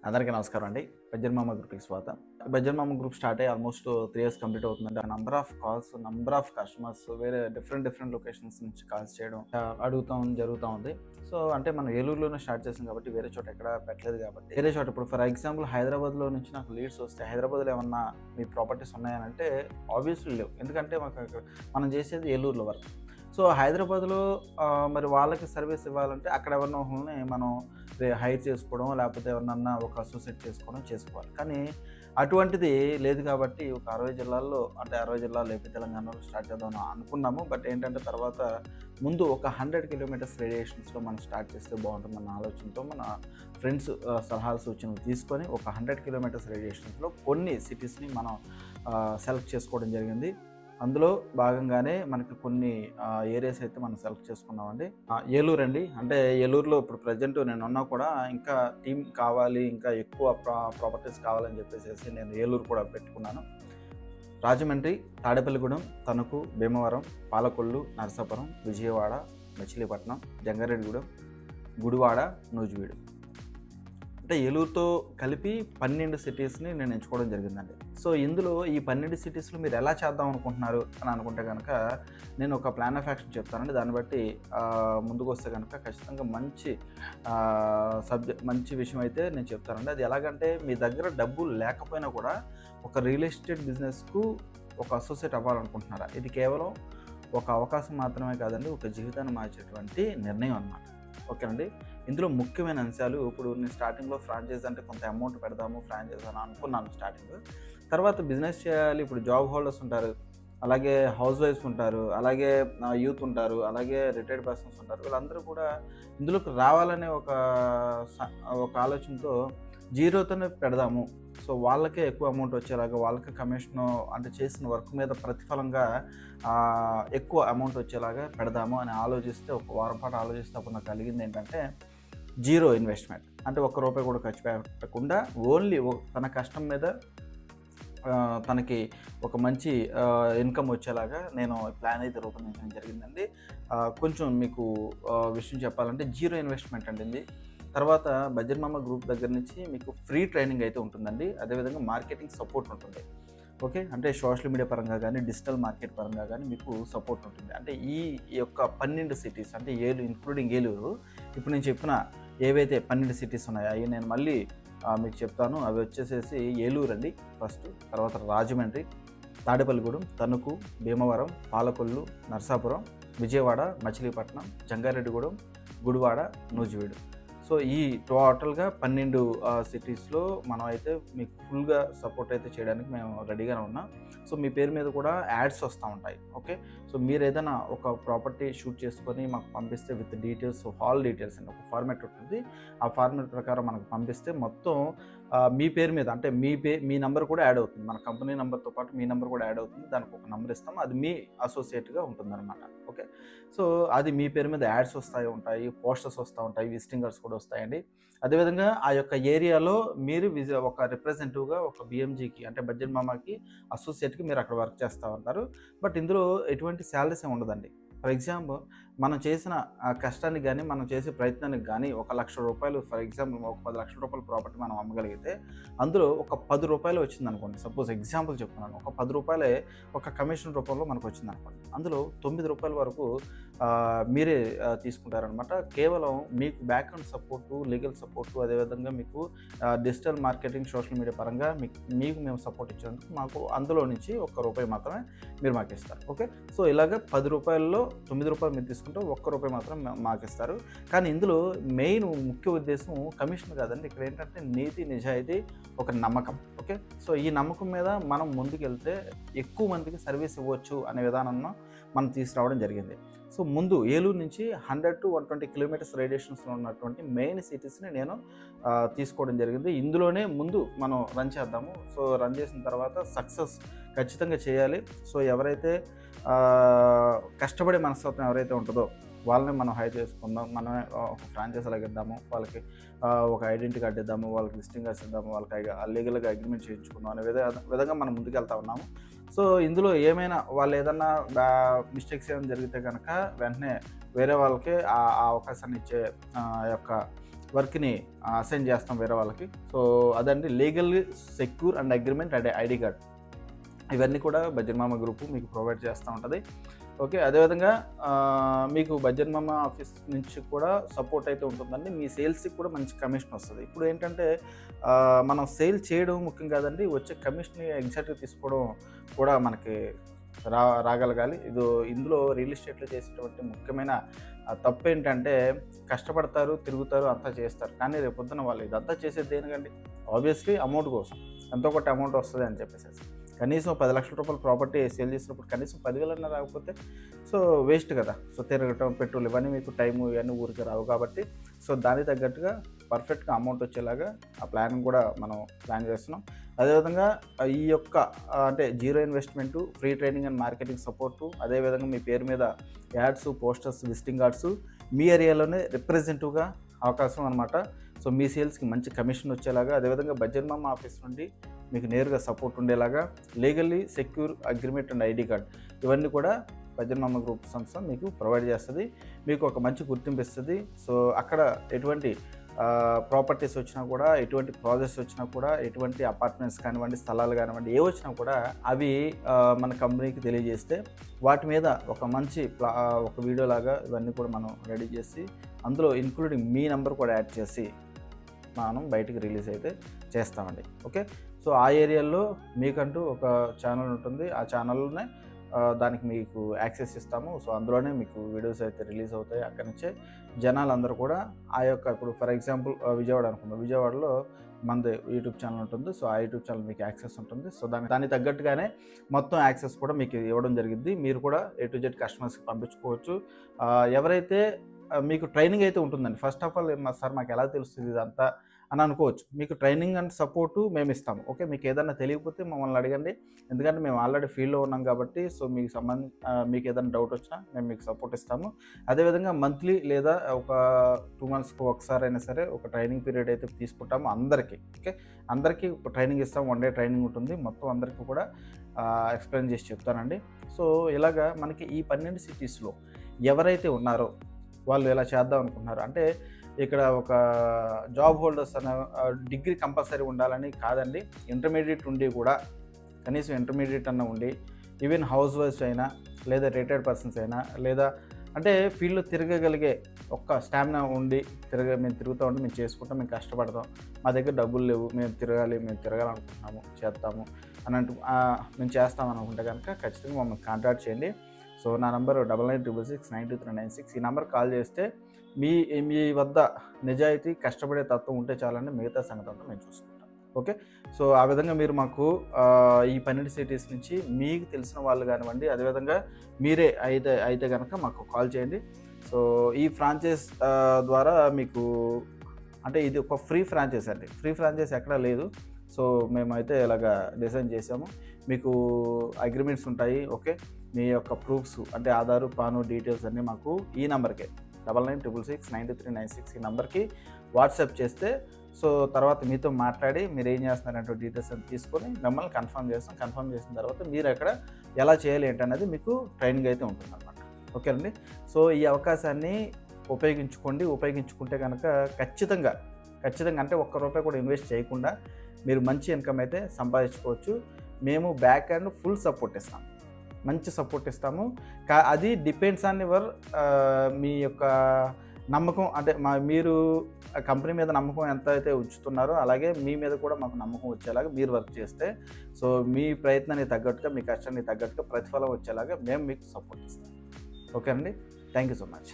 అందరికీ నమస్కారం అండి. బెజ్జన్ మామ గ్రూప్‌కి స్వాగతం. బెజ్జన్ మామ గ్రూప్ స్టార్ట్ అయ్యి ఆల్మోస్ట్ 3 ఇయర్స్ కంప్లీట్ అవుతుందండి. Number of calls, number of customers వేరే డిఫరెంట్ లొకేషన్స్ నుంచి కాల్స్ చేయడం అడుగుతాం జరుగుతా ఉంది. సో, అంటే మనం ఏలూరులోనే స్టార్ట్ చేసాం కాబట్టి వేరే చోట ఎక్కడ పెట్టలేదు కాబట్టి వేరే చోట ఇప్పుడు ఫర్ ఎగ్జాంపుల్ హైదరాబాద్‌లో నుంచి నాకు లీడ్స్ వస్తే హైదరాబాద్‌లో ఏమన్నా మీ ప్రాపర్టీస్ ఉన్నాయనంటే ఆబ్వియస్‌లీ లేవు. ఎందుకంటే మాకు మనం చేసేది ఏలూరులో వర్క్. సో, హైదరాబాద్‌లో మరి వాళ్ళకి సర్వీస్ ఇవ్వాలంటే అక్కడ ఎవరినో ఒకళ్ళని మనం హైర్ చేసుకోవడం లేకపోతే ఎవరినన్నా ఒక అసోసియేట్ చేసుకోవాలి. కానీ అటువంటిది లేదు కాబట్టి ఒక 60 జిల్లాల్లో అంటే 60 జిల్లాలు ఏపీ, తెలంగాణలో స్టార్ట్ చేద్దామని అనుకున్నాము. బట్ ఏంటంటే తర్వాత ముందు ఒక 100 కిలోమీటర్స్ రేడియేషన్స్‌లో మనం స్టార్ట్ చేస్తే బాగుంటుందన్న ఆలోచనతో మన ఫ్రెండ్స్ సలహాలు సూచనలు తీసుకొని ఒక 100 కిలోమీటర్స్ రేడియేషన్స్‌లో కొన్ని సిటీస్‌ని మనం సెలెక్ట్ చేసుకోవడం జరిగింది. అందులో భాగంగానే మనకి కొన్ని ఏరియాస్ అయితే మనం సెలెక్ట్ చేసుకున్నామండి. ఏలూరు అండి. అంటే ఏలూరులో ఇప్పుడు ప్రెజెంట్ నేనున్నా కూడా ఇంకా టీమ్ కావాలి, ఇంకా ఎక్కువ ప్రాపర్టీస్ కావాలని చెప్పేసేసి నేను ఏలూరు కూడా పెట్టుకున్నాను. రాజమండ్రి, తాడేపల్లిగూడెం, తణుకు, భీమవరం, పాలకొల్లు, నరసాపురం, విజయవాడ, మచిలీపట్నం, జంగారెడ్డిగూడెం, గుడివాడ, నూజివీడు. అంటే ఏలూరుతో కలిపి 12 సిటీస్‌ని నేను ఎంచుకోవడం జరిగిందండి. సో, ఇందులో ఈ 12 సిటీస్‌లో మీరు ఎలా చేద్దాం అనుకుంటున్నారు అని అనుకుంటే గనక, నేను ఒక ప్లాన్ ఆఫ్ యాక్షన్ చెప్తానండి. దాన్ని బట్టి ముందుకొస్తే గనక ఖచ్చితంగా మంచి విషయం అయితే నేను చెప్తానండి. అది ఎలాగంటే మీ దగ్గర డబ్బులు లేకపోయినా కూడా ఒక రియల్ ఎస్టేట్ బిజినెస్‌కు ఒక అసోసియేట్ అవ్వాలనుకుంటున్నారా? ఇది కేవలం ఒక అవకాశం మాత్రమే కాదండి. ఒక జీవితాన్ని మార్చేటువంటి నిర్ణయం అన్నమాట. ఓకేనండి. ఇందులో ముఖ్యమైన అంశాలు ఇప్పుడు నేను స్టార్టింగ్‌లో ఫ్రాంచైజ్ అంటే కొంత అమౌంట్ పెడదాము ఫ్రాంచైజ్ అని అనుకున్నాను స్టార్టింగ్. తర్వాత బిజినెస్ చేయాలి. ఇప్పుడు జాబ్ హోల్డర్స్ ఉంటారు. అలాగే హౌస్ వైఫ్స్ ఉంటారు. అలాగే యూత్ ఉంటారు. అలాగే రిటైర్డ్ పర్సన్స్ ఉంటారు. వీళ్ళందరూ కూడా ఇందులోకి రావాలనే ఒక ఆలోచనతో జీరోతోనే పెడదాము. సో, వాళ్ళకే ఎక్కువ అమౌంట్ వచ్చేలాగా వాళ్ళకే కమిషను అంటే చేసిన వర్క్ మీద ప్రతిఫలంగా ఎక్కువ అమౌంట్ వచ్చేలాగా పెడదాము అని ఆలోచిస్తే ఒక వారం పాటు ఆలోచిస్తే అప్పుడు నాకు కలిగిందేంటంటే జీరో ఇన్వెస్ట్‌మెంట్. అంటే ఒక్క రూపాయి కూడా ఖర్చు పెట్టకుండా ఓన్లీ తన కష్టం మీద తనకి ఒక మంచి ఇన్‌కమ్ వచ్చేలాగా నేను ప్లాన్ అయితే రూపొందించడం జరిగిందండి. కొంచెం మీకు విషయం చెప్పాలంటే జీరో ఇన్వెస్ట్‌మెంట్ అండి ఇది. తర్వాత బడ్జెట్ మామ గ్రూప్ దగ్గర నుంచి మీకు ఫ్రీ ట్రైనింగ్ అయితే ఉంటుందండి. అదేవిధంగా మార్కెటింగ్ సపోర్ట్ ఉంటుంది. ఓకే. అంటే సోషల్ మీడియా పరంగా గానీ, డిజిటల్ మార్కెట్ పరంగా గానీ మీకు సపోర్ట్ ఉంటుంది. అంటే ఈ యొక్క 12 సిటీస్ అంటే ఇంక్లూడింగ్ ఏలూరు ఇప్పుడు నేను చెప్పిన ఏవైతే 12 సిటీస్ ఉన్నాయో అయి నేను మళ్ళీ మీకు చెప్తాను. అవి వచ్చేసేసి ఏలూరు అండి ఫస్ట్. తర్వాత రాజమండ్రి, తాడేపల్లిగూడెం, తణుకు, భీమవరం, పాలకొల్లు, నరసాపురం, విజయవాడ, మచిలీపట్నం, జంగారెడ్డిగూడెం, గుడివాడ, నూజివీడు. సో, ఈ టోటల్‌గా 12 సిటీస్‌లో మనం అయితే మీకు ఫుల్‌గా సపోర్ట్ అయితే చేయడానికి మేము రెడీగానే ఉన్నాం. సో, మీ పేరు మీద కూడా యాడ్స్ వస్తా ఉంటాయి. ఓకే. సో, మీరేదైనా ఒక ప్రాపర్టీ షూట్ చేసుకొని మాకు పంపిస్తే విత్ డీటెయిల్స్, హాల్ డీటెయిల్స్ అని ఒక ఫార్మాట్ ఉంటుంది. ఆ ఫార్మాట్ ప్రకారం మనకు పంపిస్తే మొత్తం మీ పేరు మీద అంటే మీ నంబర్ కూడా యాడ్ అవుతుంది. మన కంపెనీ నంబర్‌తో పాటు మీ నంబర్ కూడా యాడ్ అవుతుంది. దానికి ఒక నంబర్ ఇస్తాం. అది మీ అసోసియేట్‌గా ఉంటుందన్నమాట. ఓకే. సో, అది మీ పేరు మీద యాడ్స్ ఉంటాయి, పోస్టర్స్ వస్తా ఉంటాయి, విజిటింగ్ కార్డ్స్ కూడా వస్తాయండి. అదేవిధంగా ఆ యొక్క ఏరియాలో మీరు ఒక రిప్రజెంటేటివ్‌గా ఒక బీఎంజీకి అంటే బడ్జెట్ మామాకి అసోసియేట్‌కి మీరు అక్కడ వర్క్ చేస్తా ఉంటారు. బట్ ఇందులో ఎటువంటి సాలరీస్ ఏమి ఉండదండి. ఫర్ ఎగ్జాంపుల్ మనం చేసిన కష్టానికి గానీ, మనం చేసే ప్రయత్నానికి గానీ ఒక రూ. 1,00,000 ఫర్ ఎగ్జాంపుల్ ఒక రూ. 10,00,000 ప్రాపర్టీ మనం అమ్మగలిగితే అందులో ఒక రూ. 10 వచ్చిందనుకోండి. సపోజ్ ఎగ్జాంపుల్ చెప్తున్నాను. ఒక రూ. 10 ఒక కమిషన్ రూపంలో మనకొచ్చిందనుకోండి. అందులో రూ. 9 వరకు మీరే తీసుకుంటారనమాట. కేవలం మీకు బ్యాక్‌గ్రౌండ్ సపోర్టు, లీగల్ సపోర్టు అదేవిధంగా మీకు డిజిటల్ మార్కెటింగ్, సోషల్ మీడియా పరంగా మీకు మేము సపోర్ట్ ఇచ్చినందుకు మాకు అందులో నుంచి రూపాయి మాత్రమే మీరు మాకిస్తారు. ఓకే. సో, ఇలాగ రూ. 10లో రూ. 9 మీరు తీసుకుంటే రూపాయి మాత్రం మాకిస్తారు. కానీ ఇందులో మెయిన్ ముఖ్య ఉద్దేశం కమిషన్ కాదండి. ఇక్కడ ఏంటంటే నీతి, నిజాయితీ, ఒక నమ్మకం. ఓకే. సో, ఈ నమ్మకం మీద మనం ముందుకెళ్తే ఎక్కువ మందికి సర్వీస్ ఇవ్వచ్చు అనే విధానంలో మనం తీసుకురావడం జరిగింది. సో, ముందు ఏలూరు నుంచి 100-120 కిలోమీటర్స్ రేడియేషన్స్‌లో ఉన్నటువంటి మెయిన్ సిటీస్‌ని నేను తీసుకోవడం జరిగింది. ఇందులోనే ముందు మనం రన్ చేద్దాము. సో, రన్ చేసిన తర్వాత సక్సెస్ ఖచ్చితంగా చేయాలి. సో, ఎవరైతే కష్టపడే మనస్తత్వం ఎవరైతే ఉంటుందో వాళ్ళని మనం హైర్ చేసుకుందాం. మనమే ఒక ఫ్రాంచైజ్ లాగా ఇద్దాము. వాళ్ళకి ఒక ఐడెంటిటీ కార్డ్ ఇద్దాము. వాళ్ళకి విజిటింగ్ కార్డ్స్ ఇద్దాము. వాళ్ళకి లీగల్‌గా అగ్రీమెంట్ చేయించుకుందాం అనే విధంగా మనం ముందుకెళ్తా ఉన్నాము. సో, ఇందులో ఏమైనా వాళ్ళు ఏదన్నా మిస్టేక్స్ ఏమైనా జరిగితే గనక వెంటనే వేరే వాళ్ళకి ఆ అవకాశాన్ని ఇచ్చే యొక్క వర్క్ని అసైన్ చేస్తాం వేరే వాళ్ళకి. సో అదండి legal secure and agreement and ID card ఇవన్నీ కూడా బడ్జెట్ మామ గ్రూపు మీకు ప్రొవైడ్ చేస్తూ ఉంటుంది. ఓకే, అదేవిధంగా మీకు బడ్జెట్ మామ ఆఫీస్ నుంచి కూడా సపోర్ట్ అయితే ఉంటుందండి. మీ సేల్స్కి కూడా మంచి కమిషన్ వస్తుంది. ఇప్పుడు ఏంటంటే మనం సేల్ చేయడం ముఖ్యం కాదండి, వచ్చే కమిషన్ని ఎగ్జాక్ట్గా తీసుకోవడం కూడా మనకి రాగలగాలి. ఇందులో రియల్ ఎస్టేట్లో చేసేటువంటి ముఖ్యమైన తప్పు ఏంటంటే కష్టపడతారు, తిరుగుతారు, అంతా చేస్తారు, కానీ రేపు పొద్దున వాళ్ళు ఇదంతా చేసేది దేనికండి? ఆబ్వియస్లీ అమౌంట్ కోసం, ఎంతో కొంత అమౌంట్ వస్తుంది అని చెప్పేసి. కనీసం 10 లక్షల రూపాయల ప్రాపర్టీ సేల్ చేసినప్పుడు కనీసం 10,000 రాకపోతే సో వేస్ట్ కదా. సో తిరగటం, పెట్రోల్ ఇవన్నీ మీకు టైము ఇవన్నీ ఊరికి రావు కాబట్టి సో దానికి తగ్గట్టుగా పర్ఫెక్ట్గా అమౌంట్ వచ్చేలాగా ఆ ప్లాన్ కూడా మనం ప్లాన్ చేస్తున్నాం. అదేవిధంగా ఈ యొక్క అంటే zero investment, free training and marketing support, అదేవిధంగా మీ పేరు మీద యాడ్స్, పోస్టర్స్, విజిటింగ్ కార్డ్స్ మీ ఏరియాలోనే రిప్రజెంటివ్గా అవకాశం అనమాట. సో మీ సేల్స్కి మంచి కమిషన్ వచ్చేలాగా, అదేవిధంగా బడ్జెట్ మామ ఆఫీస్ నుండి మీకు నేరుగా సపోర్ట్ ఉండేలాగా legally secure agreement and ID card ఇవన్నీ కూడా బడ్జెట్ మామ గ్రూప్ సంస్థ మీకు ప్రొవైడ్ చేస్తుంది. మీకు ఒక మంచి గుర్తింపు ఇస్తుంది. సో అక్కడ ఎటువంటి ప్రాపర్టీస్ వచ్చినా కూడా, ఎటువంటి ప్రాజెక్ట్స్ వచ్చినా కూడా, ఎటువంటి అపార్ట్మెంట్స్ కానివ్వండి, స్థలాలు కానివ్వండి, ఏ వచ్చినా కూడా అవి మన కంపెనీకి తెలియజేస్తే వాటి మీద ఒక మంచి ఒక వీడియో లాగా ఇవన్నీ కూడా మనం రెడీ చేసి అందులో ఇంక్లూడింగ్ మీ నెంబర్ కూడా యాడ్ చేసి మనం బయటికి రిలీజ్ అయితే చేస్తామండి. ఓకే, సో ఆ ఏరియాలో మీకంటూ ఒక ఛానల్ ఉంటుంది. ఆ ఛానల్లోనే దానికి మీకు యాక్సెస్ ఇస్తాము. సో అందులోనే మీకు వీడియోస్ అయితే రిలీజ్ అవుతాయి. అక్కడి నుంచే జనాలందరూ కూడా ఆ యొక్క ఇప్పుడు ఫర్ ఎగ్జాంపుల్ విజయవాడ అనుకుందాం, విజయవాడలో మనది యూట్యూబ్ ఛానల్ ఉంటుంది. సో ఆ యూట్యూబ్ ఛానల్ మీకు యాక్సెస్ ఉంటుంది. సో దానికి తగ్గట్టుగానే మొత్తం యాక్సెస్ కూడా మీకు ఇవ్వడం జరిగింది. మీరు కూడా A to Z కస్టమర్స్కి పంపించుకోవచ్చు. ఎవరైతే మీకు ట్రైనింగ్ అయితే ఉంటుందండి. ఫస్ట్ ఆఫ్ ఆల్ సార్ మాకు ఎలా తెలుస్తుంది ఇదంతా అని అనుకోవచ్చు. మీకు ట్రైనింగ్ అండ్ సపోర్టు మేము ఇస్తాము. ఓకే, మీకు ఏదైనా తెలియకపోతే మమ్మల్ని అడగండి, ఎందుకంటే మేము ఆల్రెడీ ఫీల్డ్లో ఉన్నాం కాబట్టి. సో మీకు ఏదైనా డౌట్ వచ్చినా మేము మీకు సపోర్ట్ ఇస్తాము. అదేవిధంగా మంత్లీ లేదా ఒక 2 monthsకి ఒకసారి అయినా సరే ఒక ట్రైనింగ్ పీరియడ్ అయితే తీసుకుంటాము అందరికీ. ఓకే, అందరికీ ఒక ట్రైనింగ్ ఇస్తాము. 1 day ట్రైనింగ్ ఉంటుంది. మొత్తం అందరికీ కూడా ఎక్స్ప్లెయిన్ చేసి చెప్తానండి. సో ఇలాగా మనకి ఈ 12 cities-లో ఎవరైతే ఉన్నారో వాళ్ళు ఇలా చేద్దాం అనుకుంటున్నారు. అంటే ఇక్కడ ఒక జాబ్ హోల్డర్స్ అనే డిగ్రీ కంపల్సరీ ఉండాలని కాదండి, ఇంటర్మీడియట్ ఉండి కూడా కనీసం ఇంటర్మీడియట్ అన్న ఉండి, ఈవెన్ హౌస్ వైఫ్స్ అయినా లేదా రిటైర్డ్ పర్సన్స్ అయినా లేదా అంటే ఫీల్డ్లో తిరగగలిగే ఒక్క స్టామినా ఉండి మేము తిరుగుతూ ఉంటే మేము చేసుకుంటాం, మేము కష్టపడతాం, మా దగ్గర డబ్బులు లేవు, మేము తిరగాలనుకుంటున్నాము, చేస్తాము అని మేము చేస్తామని అనుకుంటే కనుక ఖచ్చితంగా మమ్మల్ని కాంటాక్ట్ చేయండి. సో నా నంబర్ 9966692396. ఈ నెంబర్ కాల్ చేస్తే మీ వద్ద నిజాయితీ, కష్టపడే తత్వం ఉంటే చాలండి, మిగతా సంగతి అంతా మేము చూసుకుంటాం. ఓకే, సో ఆ విధంగా మీరు మాకు ఈ 12 cities నుంచి మీకు తెలిసిన వాళ్ళు కానివ్వండి, అదేవిధంగా మీరే అయితే కనుక మాకు కాల్ చేయండి. సో ఈ ఫ్రాంచైజ్ ద్వారా మీకు అంటే ఇది ఒక ఫ్రీ ఫ్రాంచైజ్ అండి. ఫ్రీ ఫ్రాంచైజ్ ఎక్కడా లేదు. సో మేమైతే ఇలాగా డిజైన్ చేసాము. మీకు అగ్రిమెంట్స్ ఉంటాయి. ఓకే, మీ యొక్క ప్రూఫ్స్ అంటే ఆధారు, పాను డీటెయిల్స్ అన్నీ మాకు ఈ నెంబర్కే 9966692396 ఈ నెంబర్కి వాట్సాప్ చేస్తే సో తర్వాత మీతో మాట్లాడి మీరు ఏం చేస్తున్నారంటే డీటెయిల్స్ అని తీసుకొని మిమ్మల్ని కన్ఫర్మ్ చేస్తాం. కన్ఫర్మ్ చేసిన తర్వాత మీరు అక్కడ ఎలా చేయాలి ఏంటనేది మీకు ట్రైనింగ్ అయితే ఉంటుందన్నమాట. ఓకే అండి, సో ఈ అవకాశాన్ని ఉపయోగించుకుంటే కనుక ఖచ్చితంగా అంటే ₹1 కూడా ఇన్వెస్ట్ చేయకుండా మీరు మంచి ఇన్కమ్ అయితే సంపాదించుకోవచ్చు. మేము బ్యాక్ అండ్ ఫుల్ సపోర్ట్ ఇస్తాం, మంచి సపోర్ట్ ఇస్తాము. అది డిపెండ్స్ ఆన్ యువర్ మీ యొక్క నమ్మకం. అంటే మీరు కంపెనీ మీద నమ్మకం ఎంత అయితే ఉంచుతున్నారో అలాగే మీ మీద కూడా మాకు నమ్మకం వచ్చేలాగా మీరు వర్క్ చేస్తే సో మీ ప్రయత్నానికి తగ్గట్టుగా, మీ కష్టానికి తగ్గట్టుగా ప్రతిఫలం వచ్చేలాగా మేము మీకు సపోర్ట్ ఇస్తాం. ఓకే అండి, థ్యాంక్ యూ సో మచ్.